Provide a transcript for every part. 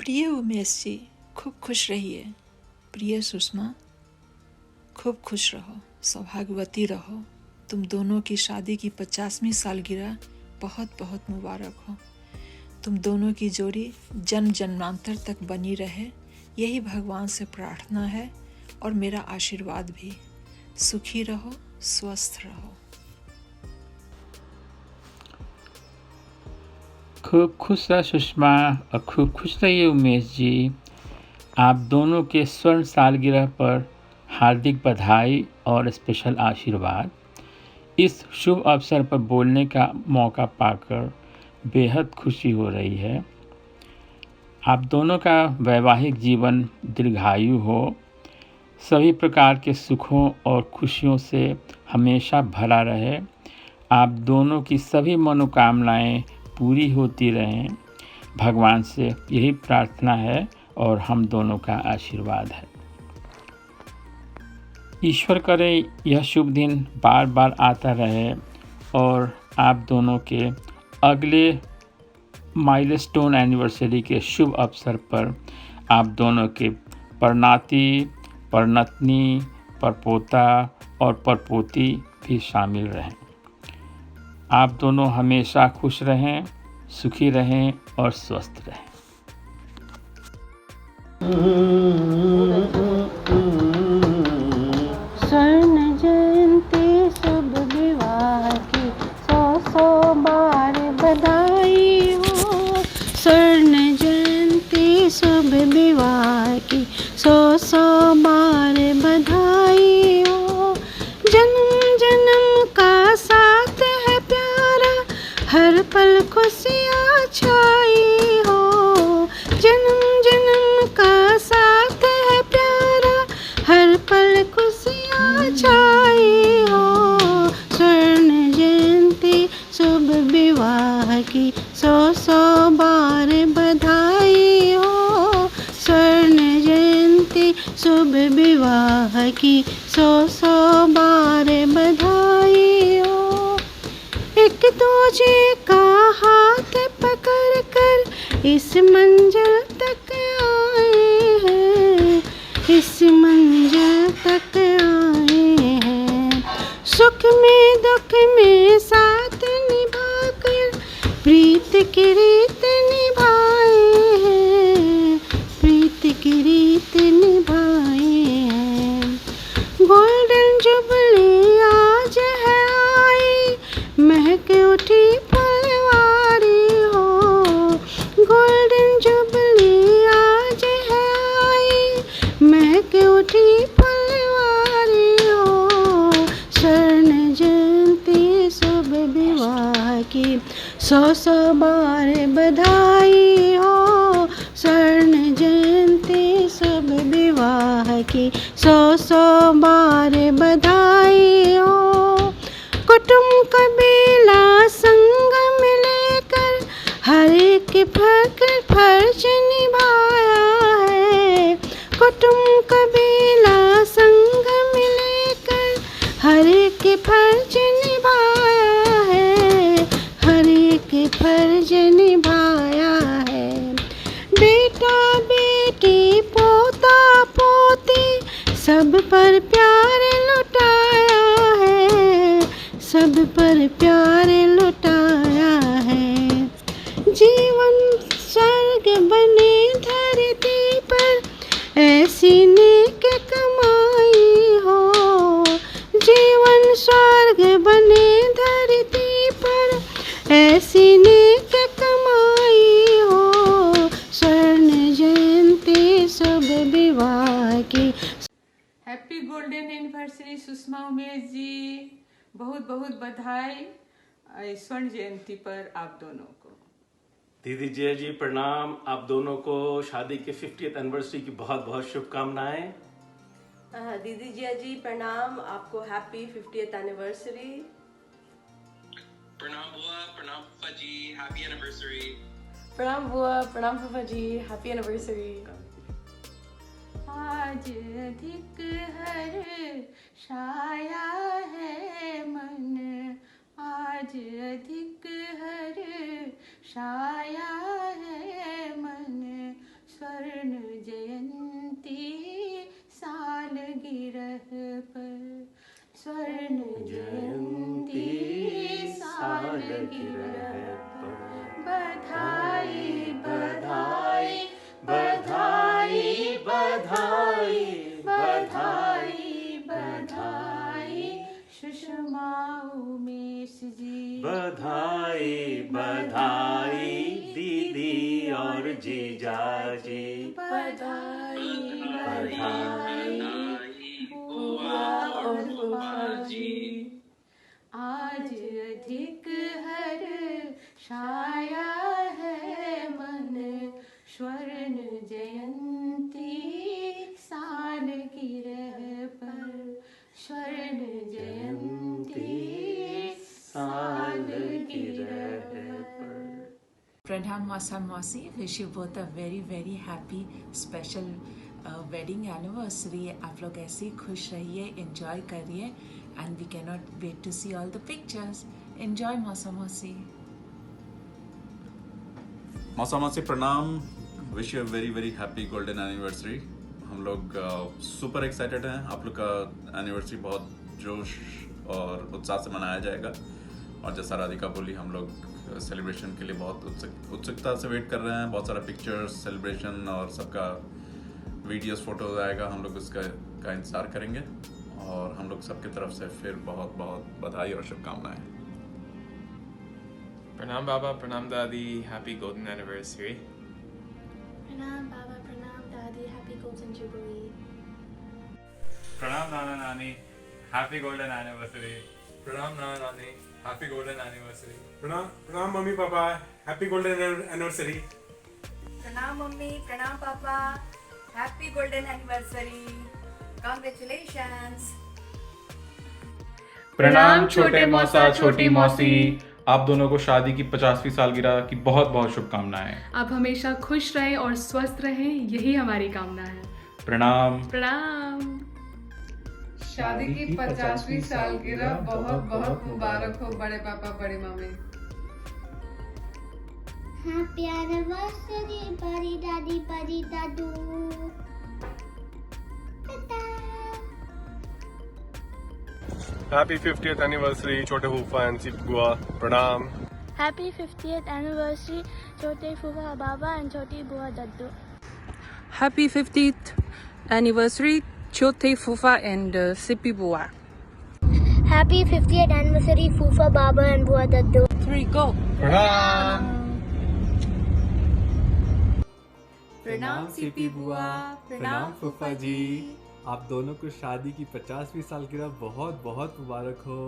प्रिय उमेश जी, खूब खुश रहिए। प्रिय सुषमा, खूब खुश रहो, सौभाग्यवती रहो। तुम दोनों की शादी की 50वीं सालगिरह बहुत बहुत मुबारक हो। तुम दोनों की जोड़ी जन्म जन्मांतर तक बनी रहे, यही भगवान से प्रार्थना है और मेरा आशीर्वाद भी। सुखी रहो, स्वस्थ रहो। खूब खुश रह सुषमा और खूब खुश रहिए उमेश जी। आप दोनों के स्वर्ण सालगिरह पर हार्दिक बधाई और स्पेशल आशीर्वाद। इस शुभ अवसर पर बोलने का मौका पाकर बेहद खुशी हो रही है। आप दोनों का वैवाहिक जीवन दीर्घायु हो, सभी प्रकार के सुखों और खुशियों से हमेशा भरा रहे। आप दोनों की सभी मनोकामनाएं पूरी होती रहें, भगवान से यही प्रार्थना है और हम दोनों का आशीर्वाद है। ईश्वर करे यह शुभ दिन बार बार आता रहे और आप दोनों के अगले माइलस्टोन एनिवर्सरी के शुभ अवसर पर आप दोनों के परनाती, परनतनी, परपोता और परपोती भी शामिल रहें। आप दोनों हमेशा खुश रहें, सुखी रहें और स्वस्थ रहें। स्वर्ण जयंती शुभ विवाह की 100 बार बधाई हो। स्वर्ण जयंती शुभ विवाह की 100 बार बधाई हो। जन्म जन्म का साथ है प्यारा, हर पल खुशियाँ छाई हो। जन्म जन्म का साथ है प्यारा, हर पल खुशियाँ छाई हो। स्वर्ण जयंती शुभ विवाह की 100 बार बधाई हो। स्वर्ण जयंती शुभ विवाह की 100 बार बधाई हो। एक दूजे का हाथ पकड़ कर इस मंजिल तक आए हैं, इस मंजिल तक आए हैं। सुख में दुख में साथ निभाकर प्रीत की रीत निभाए हैं, प्रीत की रीत निभाए हैं। गोल्डन जुबली आज है आई, महक उठी फुलवारी हो। गोल्डन जुबली आज है आई, महक उठी फुलवारी हो। स्वर्ण जयंती शुभ विवाह की 100 बार बधाई हो। स्वर्ण जयंती शुभ विवाह की 100 बार बधाई हो। कुटुंब कबीला संग मिलकर हर एक फर्ज निभाया है। कुटुंब कबीला संग मिलकर हर एक फर्ज निभाया है, हर एक फर्ज निभाया है। बेटा बेटी पोता पोती सब पर प्यार लुटाया है, सब पर प्यार लुटाया है। जीवन स्वर्ग बने धरती पर ऐसी नेक कमाई हो। जीवन स्वर्ग बने धरती पर ऐसी नेक कमाई हो। स्वर्ण जयंती शुभ विवाह की। Happy golden anniversary Sushma Umesh ji, बहुत बहुत बधाई स्वर्ण जयंती पर आप दोनों को। दीदी जय जी प्रणाम। आप दोनों को शादी के 50th एनिवर्सरी की बहुत बहुत शुभकामनाएं। दीदी जिया जी प्रणाम, आपको हैप्पी 50th एनिवर्सरी। प्रणाम बुआ, प्रणाम फूफा जी, हैप्पी एनिवर्सरी। प्रणाम बुआ, प्रणाम फूफा जी, हैप्पी एनिवर्सरी। आज अधिक हर छाया है मन, आज अधिक हर छाया है मन, की रह पर। बधाई बधाई बधाई बधाई बधाई बधाई सुषमा उमेश जी। बधाई बधाई दीदी और जीजा जी। बधाई बधाई बुआ और फूफा जी। आज अधिक हर छाया है मन स्वर्ण जयंती साल की रह पर। स्वर्ण जयंती साल की रह पर। Pranam Masa Masi, wish you both a very very happy special wedding anniversary. आप लोग ऐसे ही खुश रहिए, enjoy करिए, and we cannot wait to see all the pictures. Enjoy Masa Masi. मौसा मौसी प्रणाम। Wish you very very happy golden anniversary. हम लोग सुपर एक्साइटेड हैं। आप लोग का एनिवर्सरी बहुत जोश और उत्साह से मनाया जाएगा, और जैसा राधिका बोली हम लोग सेलिब्रेशन के लिए बहुत उत्सुकता से वेट कर रहे हैं। बहुत सारा पिक्चर्स, सेलिब्रेशन और सबका वीडियोस, फोटोज आएगा। हम लोग उसका इंतज़ार करेंगे, और हम लोग सबकी तरफ से फिर बहुत बहुत बधाई और शुभकामनाएं। Pranam Baba, Pranam Dadi, happy golden anniversary. Pranam Baba, Pranam Dadi, happy golden jubilee. Pranam Nana Nani, happy golden anniversary. Pranam Nana Nani, happy golden anniversary. Pranam Mummy Papa, happy golden anniversary. Pranam Mummy, Pranam Papa, happy golden anniversary. Congratulations. प्रणाम छोटे मौसा, छोटी मौसी, आप दोनों को शादी की 50वीं सालगिरह की बहुत बहुत शुभकामनाएं। आप हमेशा खुश रहें और स्वस्थ रहें, यही हमारी कामना है। प्रणाम। प्रणाम। शादी की 50वीं सालगिरह बहुत बहुत मुबारक हो बड़े पापा बड़े मामे। Happy anniversary, bari daddy, bari dadu. Ta-da. Happy 50th anniversary, छोटे फूफा एंड सिप बुआ। प्रणाम। Happy 50th anniversary, छोटे फूफा बाबा and छोटी बुआ दद्दू. Happy 50th anniversary, Chote Fufa and Sippy Bua. Happy 50th anniversary, Fufa Baba and Bua Daddu. 3 go. प्रणाम। प्रणाम सिपी बुआ, प्रणाम फूफा जी। आप दोनों को शादी की 50वीं सालगिरह बहुत बहुत मुबारक हो।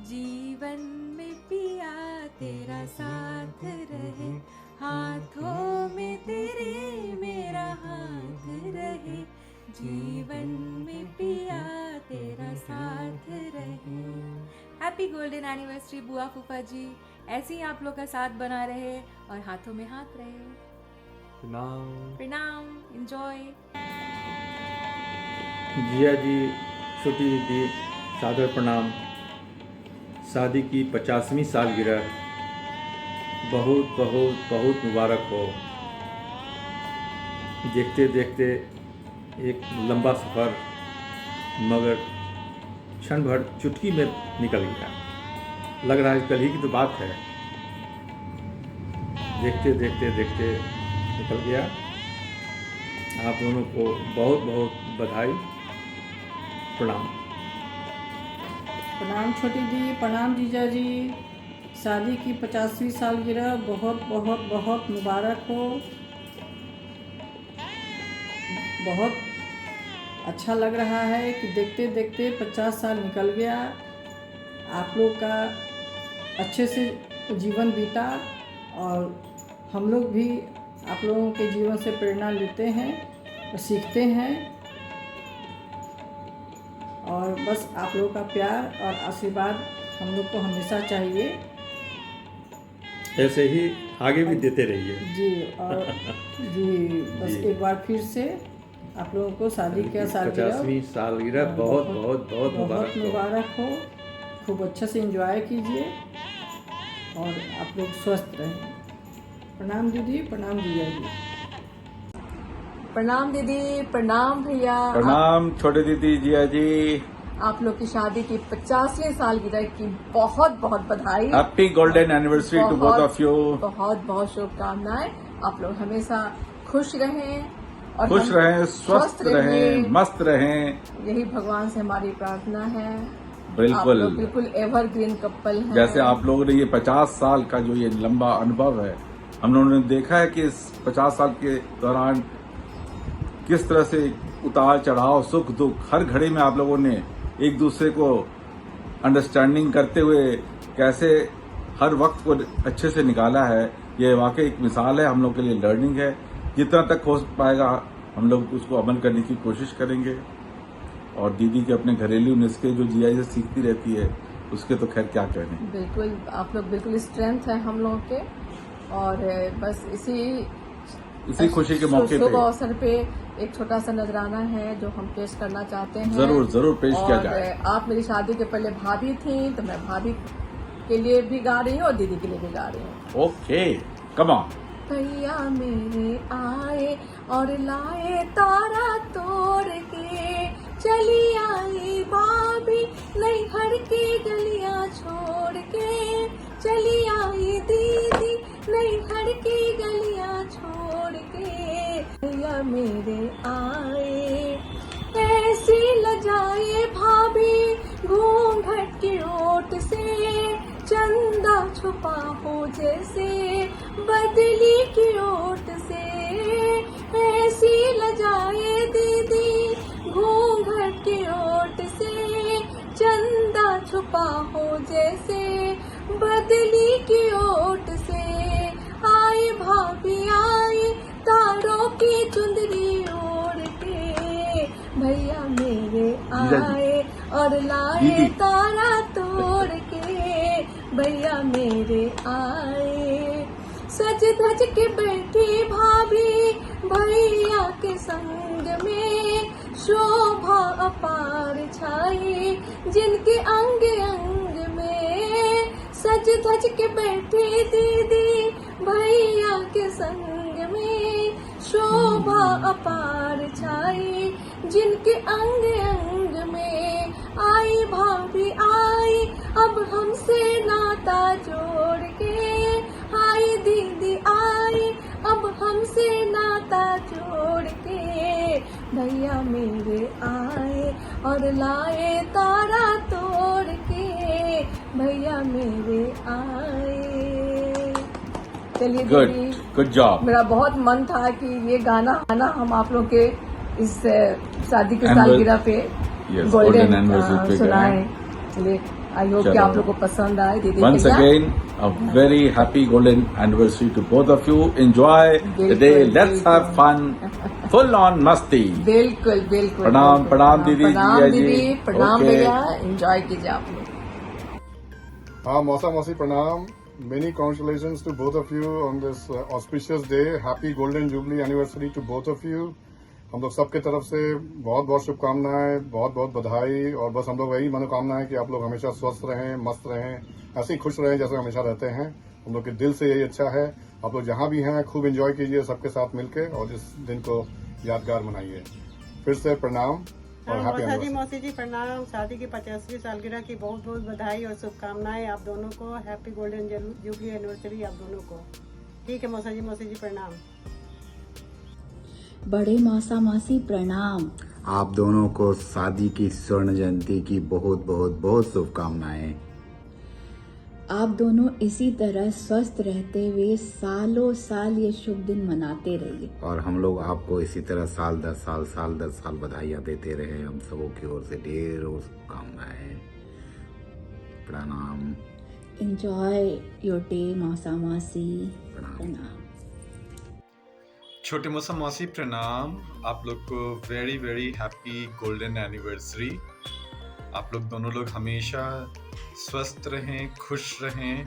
जीवन में पिया तेरा साथ रहे, हाथों में तेरे मेरा हाथ रहे। जीवन में पिया तेरा साथ रहे। हैप्पी गोल्डन एनिवर्सरी बुआ फूफा जी, ऐसे ही आप लोग का साथ बना रहे और हाथों में हाथ रहे। प्रणाम। प्रणाम। एंजॉय। जिया जी, छोटी दीदी, सादर प्रणाम। शादी की 50वीं सालगिरह बहुत बहुत बहुत मुबारक हो। देखते देखते एक लंबा सफ़र मगर क्षण भर चुटकी में निकल गया। लग रहा है कल ही की तो बात है। देखते देखते देखते निकल गया। आप दोनों को बहुत बहुत बधाई। प्रणाम। प्रणाम छोटी दी, प्रणाम जीजा जी। शादी की 50वीं सालगिरह बहुत बहुत बहुत मुबारक हो। बहुत अच्छा लग रहा है कि देखते देखते 50 साल निकल गया। आप लोग का अच्छे से जीवन बीता और हम लोग भी आप लोगों के जीवन से प्रेरणा लेते हैं और सीखते हैं। और बस आप लोगों का प्यार और आशीर्वाद हम लोग को हमेशा चाहिए। ऐसे ही आगे भी देते रहिए। जी और जी बस एक बार फिर से आप लोगों को शादी का 50वीं सालगिरह बहुत बहुत बहुत मुबारक हो। खूब अच्छा से एंजॉय कीजिए और आप लोग स्वस्थ रहें। प्रणाम दीदी, प्रणाम भैया जी। प्रणाम दीदी, प्रणाम भैया। प्रणाम छोटे दीदी, जिया जी। आप लोग की शादी की 50वीं सालगिरह की बहुत बहुत बधाई। Happy golden anniversary to both of you. बहुत बहुत शुभकामनाएं। आप लोग हमेशा खुश रहें और खुश रहें, स्वस्थ रहें, मस्त रहें। यही भगवान से हमारी प्रार्थना है। बिल्कुल, आप लोग बिल्कुल एवरग्रीन कपल हैं। जैसे आप लोगों ने ये 50 साल का जो ये लंबा अनुभव है, हम लोगों ने देखा है कि इस 50 साल के दौरान किस तरह से उतार चढ़ाव, सुख दुख, हर घड़ी में आप लोगों ने एक दूसरे को अंडरस्टैंडिंग करते हुए कैसे हर वक्त को अच्छे से निकाला है। ये वाकई एक मिसाल है, हम लोग के लिए लर्निंग है। जितना तक हो पाएगा हम लोग उसको अमल करने की कोशिश करेंगे। और दीदी के अपने घरेलू नुस्खे जो जीआई से सीखती रहती है, उसके तो खैर क्या कहने। बिल्कुल, आप लोग बिल्कुल स्ट्रेंथ है हम लोगों के। और बस इसी खुशी के मौके पे, शुभ अवसर पे एक छोटा सा नजराना है जो हम पेश करना चाहते हैं। जरूर पेश किया जाए। आप मेरी शादी के पहले भाभी थी, तो मैं भाभी के लिए भी गा रही हूँ और दीदी के लिए भी गा रही हूँ। Okay, come on. भैया मेरे आए और लाए तारा तोड़ के, चली आई भाभी नैहर की गलियां छोड़ के, चली आई दीदी नैहर की गलियां छोड़ के। भैया मेरे आए ऐसी लजाए भाभी घूंघट की ओट से, चंदा छुपा हो जैसे बदली की ओट से। ऐसी लजाए दीदी घूंघट की ओट से, चंदा छुपा हो जैसे बदली की ओट से। आई भाभी आई तारों की चुंदरी ओढ़ के, भैया मेरे आए और लाए तारा तोड़ के, भैया मेरे आए। सज धज के बैठी भाभी भैया के संग में, शोभा अपार छाई जिनके अंग अंग में। सज धज के बैठी दीदी भैया के संग में, शोभा अपार छाई जिनके अंग अंग में। आई भाभी आई अब हमसे नाता जोड़ के, आई दीदी आई अब हमसे नाता जोड़ के, भैया मेरे आए और लाए तारा तोड़ के, भैया मेरे आए। चलिए दीदी, गुड जॉब। मेरा बहुत मन था कि ये गाना हम आप लोग के इस शादी की सालगिरह पे गोल्डन एनिवर्सरी सुनाए। चलिए, आई होप कि आप लोग को पसंद आए। दीदी once again a very happy golden anniversary to both of you. Enjoy the day, let's have fun, full on मस्ती। बिल्कुल बिल्कुल। प्रणाम प्रणाम दीदी। प्रणाम दीदी, प्रणाम भैया। एंजॉय कीजिए आप लोग। हाँ मौसा मौसी प्रणाम। Many congratulations to both of you on this auspicious day. Happy golden jubilee anniversary to both of you. हम लोग सबके तरफ से बहुत बहुत शुभकामनाएं, बहुत बहुत बधाई। और बस हम लोग वही मनोकामना है कि आप लोग हमेशा स्वस्थ रहें, मस्त रहें, ऐसे ही खुश रहें जैसे हमेशा रहते हैं। हम लोग के दिल से यही अच्छा है। आप लोग जहां भी हैं खूब एंजॉय कीजिए सबके साथ मिलके और इस दिन को यादगार मनाइए। फिर से प्रणाम और हैप्पी एनिवर्सरी। मौसी जी प्रणाम। शादी की 50वीं सालगिरह की बहुत बहुत बधाई और शुभकामनाएं आप दोनों को। हैप्पी गोल्डन जुबली एनिवर्सरी आप दोनों को। ठीक है मौसी जी प्रणाम। बड़े मौसा मौसी प्रणाम। आप दोनों को शादी की स्वर्ण जयंती की बहुत बहुत बहुत शुभकामनाएं। आप दोनों इसी तरह स्वस्थ रहते हुए सालों साल ये शुभ दिन मनाते रहिए। और हम लोग आपको इसी तरह साल दर साल बधाइयाँ देते रहे। हम सबों की ओर से ढेरों शुभकामनाएं। प्रणाम। एंजॉय योर डे मौसा मौसी। प्रणाम। छोटे मौसा मौसी प्रणाम। आप लोग को very very happy golden anniversary. आप लोग दोनों लोग हमेशा स्वस्थ रहें, खुश रहें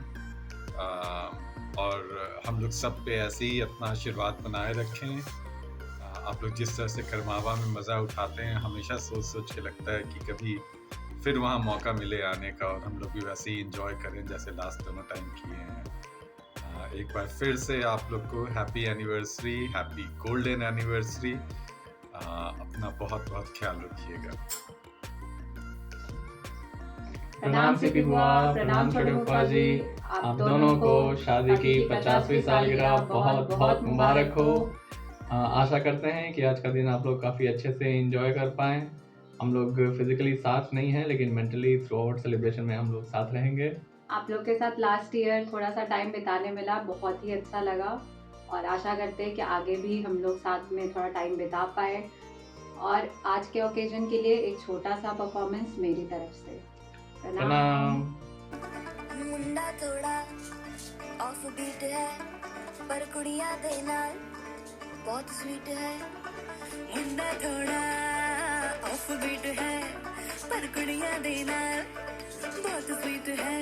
और हम लोग सब पे ऐसे ही अपना आशीर्वाद बनाए रखें। आप लोग जिस तरह से करमावा में मज़ा उठाते हैं, हमेशा सोच सोच के लगता है कि कभी फिर वहाँ मौका मिले आने का और हम लोग भी वैसे ही इंजॉय करें जैसे लास्ट दोनों टाइम किए हैं। एक बार फिर से आप लोग को happy anniversary, happy golden anniversary. अपना बहुत बहुत ख्याल रखिएगा। प्रणाम सीपी बुआ, प्रणाम छोटे फूफा जी। आप दोनों को शादी की 50वीं सालगिरह बहुत बहुत मुबारक हो। आशा करते हैं कि आज का दिन आप लोग काफ़ी अच्छे से एंजॉय कर पाएँ। हम लोग फिजिकली साथ नहीं हैं, लेकिन मेंटली थ्रू आउट सेलिब्रेशन में हम लोग साथ रहेंगे। आप लोग के साथ लास्ट ईयर थोड़ा सा टाइम बिताने मिला, बहुत ही अच्छा लगा और आशा करते हैं कि आगे भी हम लोग साथ में थोड़ा टाइम बिता पाए। और आज के ओकेजन के लिए एक छोटा सा परफॉर्मेंस मेरी तरफ से। प्रणाम। मुंडा थोड़ा ऑफ बीट है पर कुड़ियां दे नाल बहुत स्वीट है। मुंडा थोड़ा ऑफ बीट है पर कुड़ियां दे नाल बहुत स्वीट है।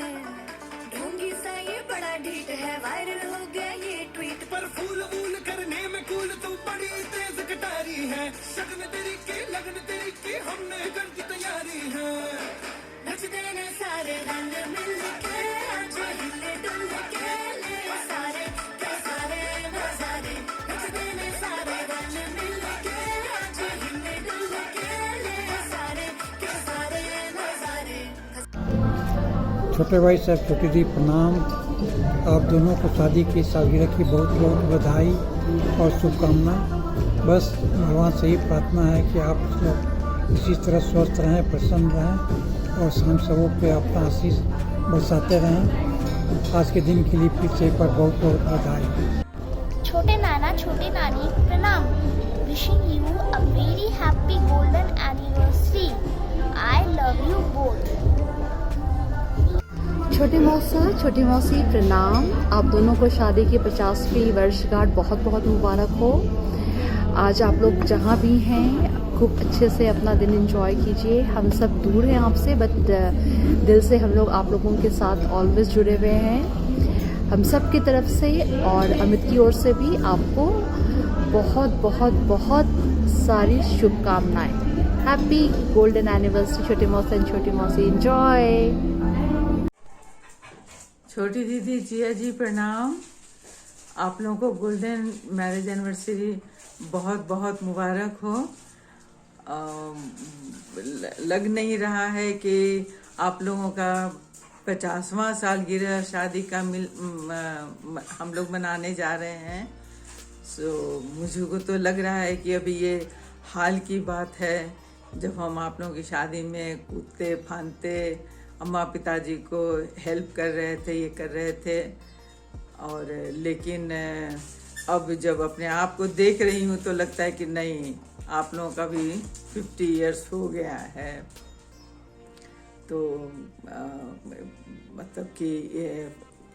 ढोंगी सा ये बड़ा ढीठ है, वायरल हो गया ये ट्वीट पर। फूल वूल करने में कूल तू बड़ी तेज कटारी है। शगन तेरी की लगन तेरी की हमने कर दी तैयारी है। नचते ने सारे रंग मिल के आज हिले डुल के ले सारे के सारे नजारे। नचते ने सारे रंग मिल के आज हिले डुल के ले सारे के सारे नजारे। छोटे भाई साहब, छोटी दी प्रणाम। आप दोनों को शादी की सालगिरह की बहुत बहुत बधाई और शुभकामनाएं। बस भगवान से ही प्रार्थना है कि आप लोग इसी तरह स्वस्थ रहें, प्रसन्न रहें और हम सबों पे अपना आशीष बरसाते रहें। आज के दिन के लिए फिर से एक बार बहुत बहुत बधाई। छोटे नाना छोटे नानी प्रणाम। Wishing you a very happy golden anniversary. I love you both. छोटे मौसा छोटी मौसी प्रणाम। आप दोनों को शादी की 50वीं वर्षगांठ बहुत बहुत मुबारक हो। आज आप लोग जहाँ भी हैं खूब अच्छे से अपना दिन एंजॉय कीजिए। हम सब दूर हैं आपसे, बट दिल से हम लोग आप लोगों के साथ ऑलवेज जुड़े हुए हैं। हम सब की तरफ से और अमित की ओर से भी आपको बहुत बहुत बहुत सारी शुभकामनाएं। हैप्पी गोल्डन एनिवर्सरी छोटे मौसा एंड छोटी मौसी। एंजॉय। छोटी दीदी जिया जी प्रणाम। आप लोगों को गोल्डन मैरिज एनिवर्सरी बहुत बहुत मुबारक हो। लग नहीं रहा है कि आप लोगों का 50वां सालगिरह शादी का हम लोग मनाने जा रहे हैं। मुझे को तो लग रहा है कि अभी ये हाल की बात है जब हम आप लोगों की शादी में कूदते फांदते अम्मा पिताजी को हेल्प कर रहे थे, ये कर रहे थे। और लेकिन अब जब अपने आप को देख रही हूँ तो लगता है कि नहीं, आप लोगों का भी 50 इयर्स हो गया है। तो मतलब कि ये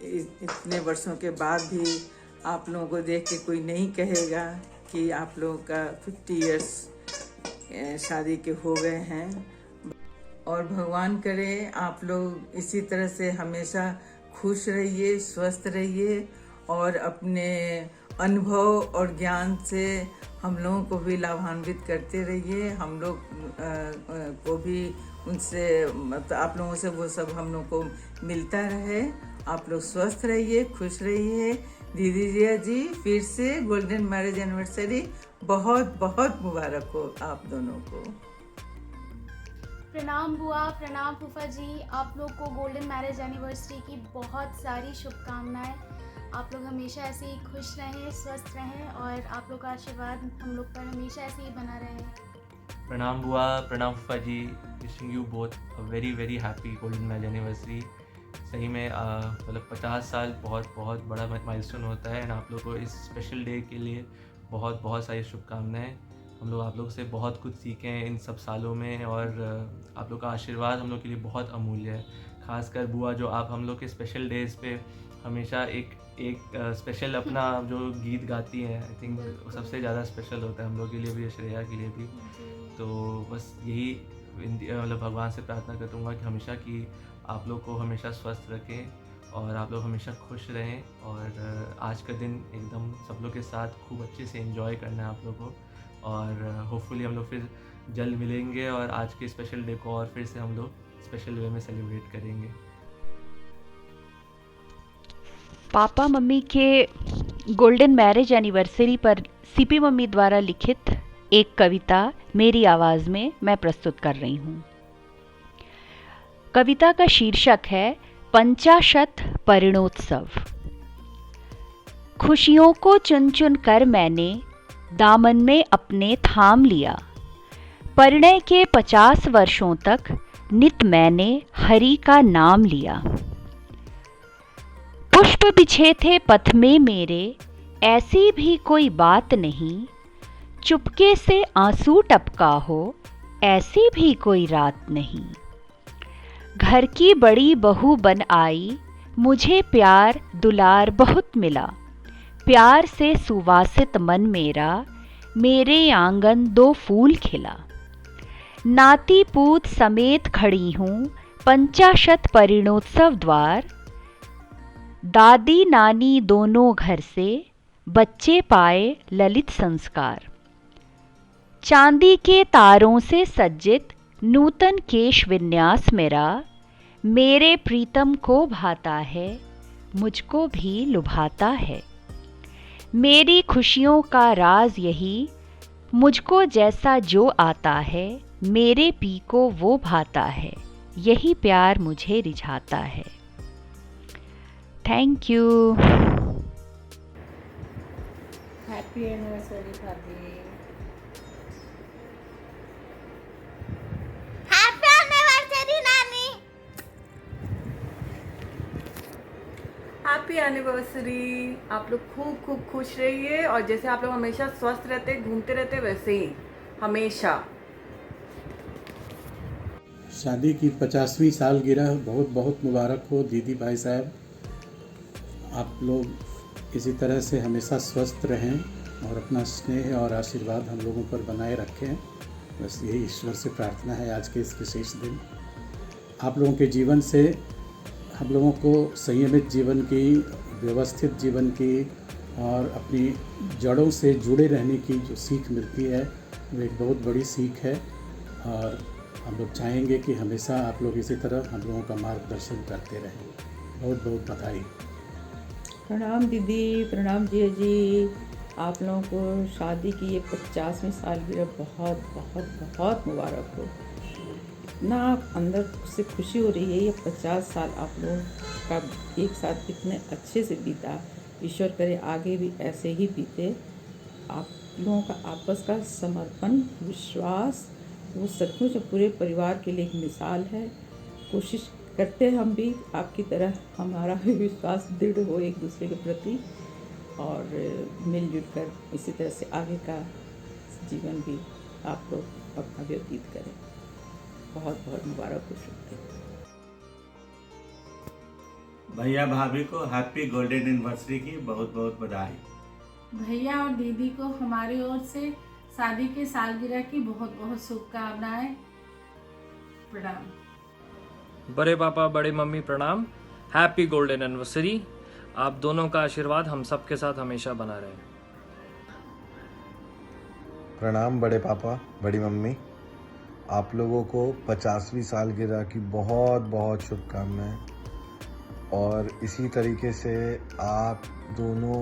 इतने वर्षों के बाद भी आप लोगों को देख के कोई नहीं कहेगा कि आप लोगों का 50 इयर्स शादी के हो गए हैं। और भगवान करे आप लोग इसी तरह से हमेशा खुश रहिए, स्वस्थ रहिए और अपने अनुभव और ज्ञान से हम लोगों को भी लाभान्वित करते रहिए। हम लोग को भी उनसे मतलब आप लोगों से वो सब हम लोग को मिलता रहे। आप लोग स्वस्थ रहिए, खुश रहिए। दीदी जिया जी फिर से गोल्डन मैरिज एनिवर्सरी बहुत बहुत मुबारक हो आप दोनों को। प्रणाम बुआ, प्रणाम फूफा जी। आप लोग को गोल्डन मैरिज एनिवर्सरी की बहुत सारी शुभकामनाएं। आप लोग हमेशा ऐसे ही खुश रहें, स्वस्थ रहें और आप लोग का आशीर्वाद हम लोग पर हमेशा ऐसे ही बना रहे। प्रणाम बुआ, प्रणाम फूफा जी। Wishing you both a very very happy golden marriage anniversary. सही में मतलब 50 साल बहुत बहुत बड़ा माइलस्टोन होता है एंड आप लोग को इस स्पेशल डे के लिए बहुत बहुत सारी शुभकामनाएं। हम लोग आप लोग से बहुत कुछ सीखे हैं इन सब सालों में और आप लोग का आशीर्वाद हम लोग के लिए बहुत अमूल्य है। खासकर बुआ जो आप हम लोग के स्पेशल डेज़ पे हमेशा एक स्पेशल अपना जो गीत गाती हैं, आई थिंक सबसे ज़्यादा स्पेशल होता है हम लोग के लिए भी, श्रेया के लिए भी। तो बस यही मतलब भगवान से प्रार्थना करूँगा कि हमेशा कि आप लोग को हमेशा स्वस्थ रखें और आप लोग हमेशा खुश रहें। और आज का दिन एकदम सब लोग के साथ खूब अच्छे से एंजॉय करना है आप लोग को और होपफुली हम लोग फिर जल्द मिलेंगे और आज के स्पेशल डे को और फिर से हम लोग स्पेशल वे में सेलिब्रेट करेंगे। पापा मम्मी के गोल्डन मैरिज एनिवर्सरी पर सीपी मम्मी द्वारा लिखित एक कविता मेरी आवाज़ में मैं प्रस्तुत कर रही हूँ। कविता का शीर्षक है पंचाशत परिणोत्सव। खुशियों को चुन चुन कर मैंने दामन में अपने थाम लिया। परिणय के 50 वर्षों तक नित मैंने हरि का नाम लिया। पुष्प बिछे थे पथ में मेरे, ऐसी भी कोई बात नहीं। चुपके से आंसू टपका हो, ऐसी भी कोई रात नहीं। घर की बड़ी बहू बन आई, मुझे प्यार दुलार बहुत मिला। प्यार से सुवासित मन मेरा, मेरे आंगन 2 फूल खिला। नाती पूत समेत खड़ी हूँ, 50 परिणोत्सव द्वार। दादी नानी दोनों घर से, बच्चे पाए ललित संस्कार। चांदी के तारों से सज्जित नूतन केश विन्यास मेरा, मेरे प्रीतम को भाता है, मुझको भी लुभाता है। मेरी खुशियों का राज यही, मुझको जैसा जो आता है, मेरे पी को वो भाता है। यही प्यार मुझे रिझाता है। Thank you. हैप्पी एनिवर्सरी भाभी। हैप्पी एनिवर्सरी नानी। Happy anniversary. आप लोग खूब खूब खुश रहिए और जैसे आप लोग हमेशा स्वस्थ रहते घूमते रहते वैसे ही हमेशा। शादी की 50वीं सालगिरह बहुत बहुत मुबारक हो दीदी भाई साहब। आप लोग इसी तरह से हमेशा स्वस्थ रहें और अपना स्नेह और आशीर्वाद हम लोगों पर बनाए रखें। बस यही ईश्वर से प्रार्थना है आज के इस विशेष दिन। आप लोगों के जीवन से हम लोगों को संयमित जीवन की, व्यवस्थित जीवन की और अपनी जड़ों से जुड़े रहने की जो सीख मिलती है वो एक बहुत बड़ी सीख है। और हम लोग चाहेंगे कि हमेशा आप लोग इसी तरह हम लोगों का मार्गदर्शन करते रहें। बहुत बहुत बधाई। प्रणाम दीदी, प्रणाम जिया जी। आप लोगों को शादी की ये 50वीं सालगिरह बहुत बहुत बहुत मुबारक हो। इतना अंदर से खुशी हो रही है। ये 50 साल आप लोगों का एक साथ इतने अच्छे से बीता। ईश्वर करे आगे भी ऐसे ही बीते। आप लोगों का आपस का समर्पण, विश्वास, वो सचमुच पूरे परिवार के लिए एक मिसाल है। कोशिश करते हैं हम भी आपकी तरह हमारा भी विश्वास दृढ़ हो एक दूसरे के प्रति और मिलजुल कर इसी तरह से आगे का जीवन भी आप लोग अपना व्यतीत करें। बहुत बहुत मुबारक हो सकते हैं। भैया भाभी को हैप्पी गोल्डन एनिवर्सरी की बहुत बहुत बधाई। भैया और दीदी को हमारी ओर से शादी के सालगिरह की बहुत बहुत शुभकामनाएं। प्रणाम। बड़े पापा बड़े मम्मी प्रणाम। Happy golden anniversary. आप दोनों का आशीर्वाद हम सब के साथ हमेशा बना रहे। प्रणाम बड़े पापा बड़ी मम्मी। आप लोगों को 50वीं सालगिरह की बहुत बहुत शुभकामनाएं और इसी तरीके से आप दोनों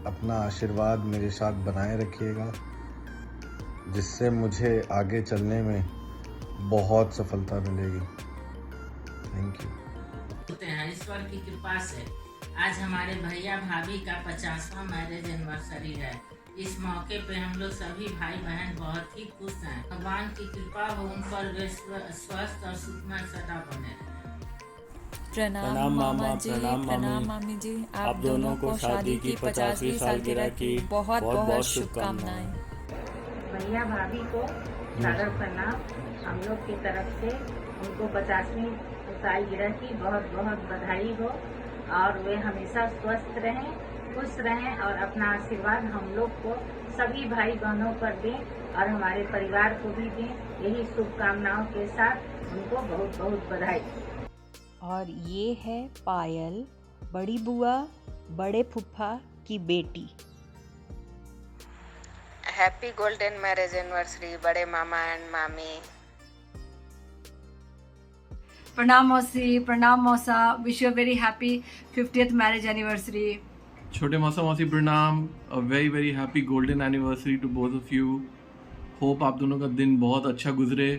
अपना आशीर्वाद मेरे साथ बनाए रखिएगा, जिससे मुझे आगे चलने में बहुत सफलता मिलेगी। Thank you. ईश्वर की कृपा से आज हमारे भैया भाभी का 50वां मैरिज एनिवर्सरी है। इस मौके पे हम लोग सभी भाई बहन बहुत ही खुश हैं। भगवान की कृपा हो उन पर वे स्वस्थ और सुखमय सदा बने। प्रणाम मामा जी, प्रणाम मामी जी। आप दोनों को शादी की 50वीं सालगिरह की बहुत बहुत शुभकामनाएं। भैया भाभी को सादर प्रणाम। हम लोग की तरफ से उनको 50वीं सालगिरह की बहुत बहुत बधाई हो और वे हमेशा स्वस्थ रहें, खुश रहें और अपना आशीर्वाद हम लोग को सभी भाई बहनों पर दें और हमारे परिवार को भी दें। यही शुभकामनाओं के साथ उनको बहुत बहुत बधाई। और ये है पायल, बड़ी बुआ बड़े फूफा की बेटी। हैप्पी गोल्डन मैरिज एनिवर्सरी बड़े मामा एंड मामी। प्रणाम मौसी, प्रणाम मौसा। Wish you very happy 50th marriage anniversary. छोटे मौसा मौसी प्रणाम। A very very happy golden anniversary to both of you. Hope आप दोनों का दिन बहुत अच्छा गुजरे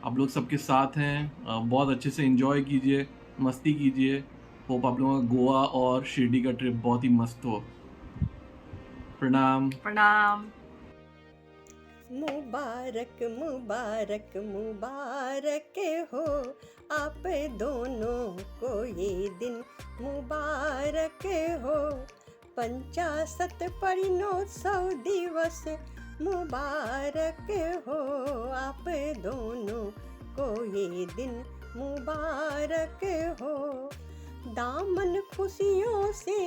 आप लोग सबके साथ हैं, बहुत अच्छे से एंजॉय कीजिए, मस्ती कीजिए। होप आप लोगों का गोवा और शिरडी का ट्रिप बहुत ही मस्त हो। प्रणाम। प्रणाम। मुबारक मुबारक मुबारक हो आप दोनों को ये दिन मुबारक हो। 50 परिणोत्सव दिवस मुबारक हो आप दोनों को ये दिन मुबारक हो। दामन खुशियों से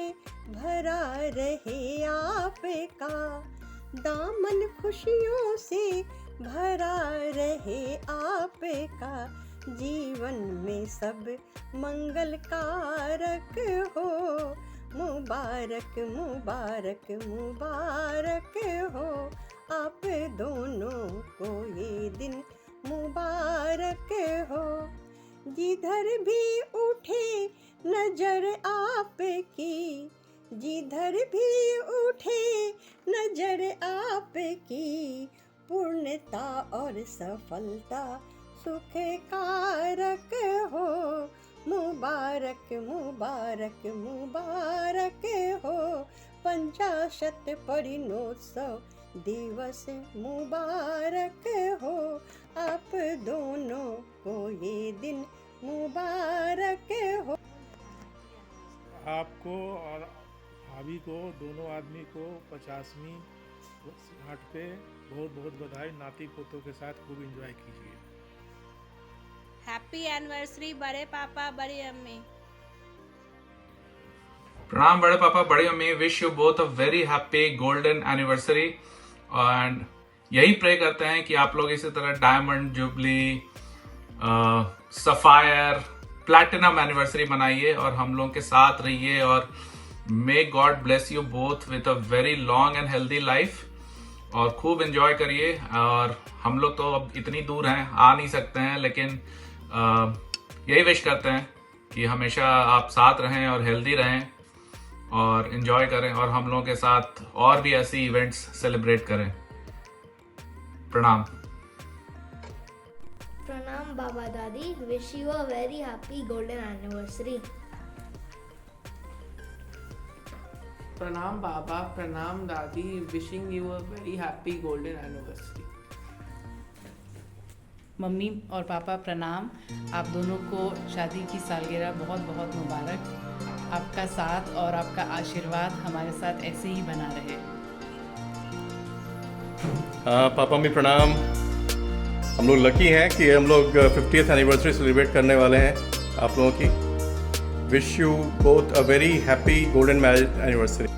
भरा रहे आपका, दामन खुशियों से भरा रहे आपका। जीवन में सब मंगल कारक हो। मुबारक मुबारक मुबारक हो आप दोनों को ये दिन मुबारक हो। जिधर भी उठे नजर आपकी, जिधर भी उठे नजर आपकी। पूर्णता और सफलता सुख कारक हो। मुबारक मुबारक मुबारक हो। 50 परिणोत्सव दिवस मुबारक हो आप दोनों को ये दिन मुबारक हो। आपको और भाभी को, दोनों आदमी को 50वीं घाट पे बहुत बहुत बधाई। नाती पोतों के साथ खूब एंजॉय कीजिए। हैप्पी एनिवर्सरी बड़े पापा बड़ी अम्मी। प्रणाम बड़े पापा बड़ी अम्मी। Wish you both a very happy golden anniversary and यही प्रे करते हैं कि आप लोग इसी तरह diamond jubilee, sapphire, platinum anniversary मनाइए और हम लोग के साथ रहिए। और may God bless you both with a very long and healthy life और खूब एंजॉय करिए। और हम लोग तो अब इतनी दूर हैं, आ नहीं सकते हैं, लेकिन यही विश करते हैं कि हमेशा आप साथ रहें और हेल्दी रहें और एंजॉय करें और हम लोगों के साथ और भी ऐसी इवेंट्स सेलिब्रेट करें। प्रणाम। प्रणाम बाबा दादी। Wish you a very happy golden anniversary. प्रणाम बाबा, प्रणाम दादी। Wishing you a very happy golden anniversary. Mummy और पापा प्रणाम। आप दोनों को शादी की सालगिरह बहुत बहुत मुबारक। आपका साथ और आपका आशीर्वाद हमारे साथ ऐसे ही बना रहे। पापा मम्मी प्रणाम। हम लोग लकी हैं कि हम लोग 50th एनिवर्सरी सेलिब्रेट करने वाले हैं आप लोगों की। Wish you both a very happy golden marriage anniversary.